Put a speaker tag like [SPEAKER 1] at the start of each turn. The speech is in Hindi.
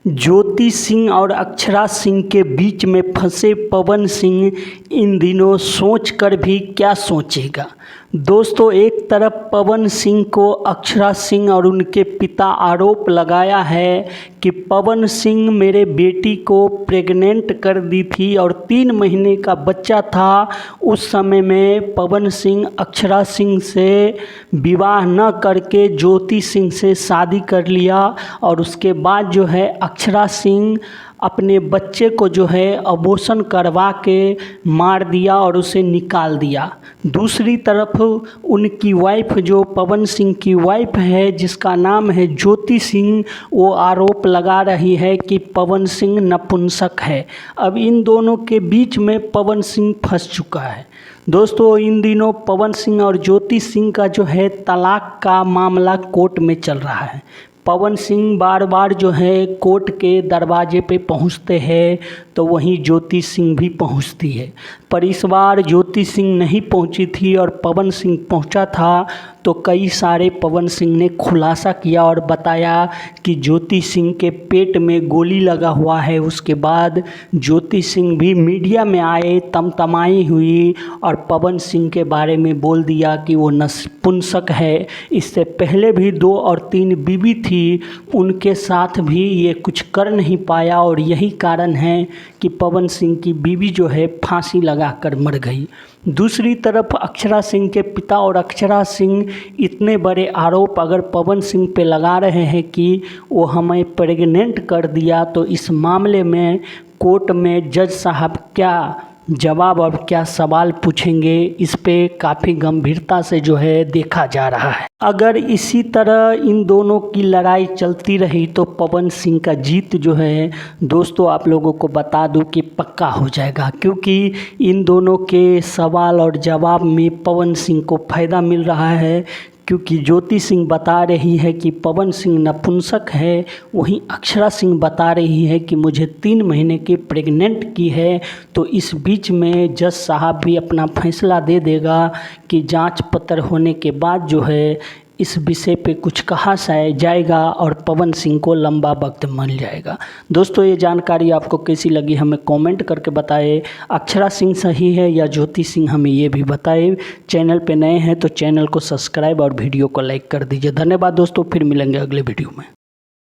[SPEAKER 1] ज्योति सिंह और अक्षरा सिंह के बीच में फंसे पवन सिंह इन दिनों सोचकर भी क्या सोचेगा। दोस्तों, एक तरफ पवन सिंह को अक्षरा सिंह और उनके पिता आरोप लगाया है कि पवन सिंह मेरे बेटी को प्रेग्नेंट कर दी थी और 3 महीने का बच्चा था। उस समय में पवन सिंह अक्षरा सिंह से विवाह न करके ज्योति सिंह से शादी कर लिया और उसके बाद जो है अक्षरा सिंह अपने बच्चे को जो है अबॉर्शन करवा के मार दिया और उसे निकाल दिया। दूसरी तरफ उनकी वाइफ, जो पवन सिंह की वाइफ है जिसका नाम है ज्योति सिंह, वो आरोप लगा रही है कि पवन सिंह नपुंसक है। अब इन दोनों के बीच में पवन सिंह फंस चुका है। दोस्तों, इन दिनों पवन सिंह और ज्योति सिंह का जो है तलाक का मामला कोर्ट में चल रहा है। पवन सिंह बार बार जो है कोर्ट के दरवाजे पे पहुंचते हैं तो वहीं ज्योति सिंह भी पहुंचती है, पर इस बार ज्योति सिंह नहीं पहुंची थी और पवन सिंह पहुंचा था। तो कई सारे पवन सिंह ने खुलासा किया और बताया कि ज्योति सिंह के पेट में गोली लगा हुआ है। उसके बाद ज्योति सिंह भी मीडिया में आए, तमतमाई हुई और पवन सिंह के बारे में बोल दिया कि वो नपुंसक है। इससे पहले भी 2 और 3 बीवी थी, उनके साथ भी ये कुछ कर नहीं पाया और यही कारण है कि पवन सिंह की बीवी जो है फांसी लगाकर मर गई। दूसरी तरफ अक्षरा सिंह के पिता और अक्षरा सिंह इतने बड़े आरोप अगर पवन सिंह पे लगा रहे हैं कि वो हमें प्रेग्नेंट कर दिया, तो इस मामले में कोर्ट में जज साहब क्या जवाब और क्या सवाल पूछेंगे, इस पे काफ़ी गंभीरता से जो है देखा जा रहा है। अगर इसी तरह इन दोनों की लड़ाई चलती रही तो पवन सिंह का जीत जो है दोस्तों आप लोगों को बता दूं कि पक्का हो जाएगा, क्योंकि इन दोनों के सवाल और जवाब में पवन सिंह को फ़ायदा मिल रहा है। क्योंकि ज्योति सिंह बता रही है कि पवन सिंह नपुंसक है, वहीं अक्षरा सिंह बता रही है कि मुझे 3 महीने की प्रेग्नेंट की है। तो इस बीच में जज साहब भी अपना फैसला दे देगा कि जांच पत्र होने के बाद जो है इस विषय पे कुछ कहा जाएगा और पवन सिंह को लंबा वक्त मिल जाएगा। दोस्तों, ये जानकारी आपको कैसी लगी हमें कमेंट करके बताएं। अक्षरा सिंह सही है या ज्योति सिंह, हमें ये भी बताएं। चैनल पे नए हैं तो चैनल को सब्सक्राइब और वीडियो को लाइक कर दीजिए। धन्यवाद दोस्तों, फिर मिलेंगे अगले वीडियो में।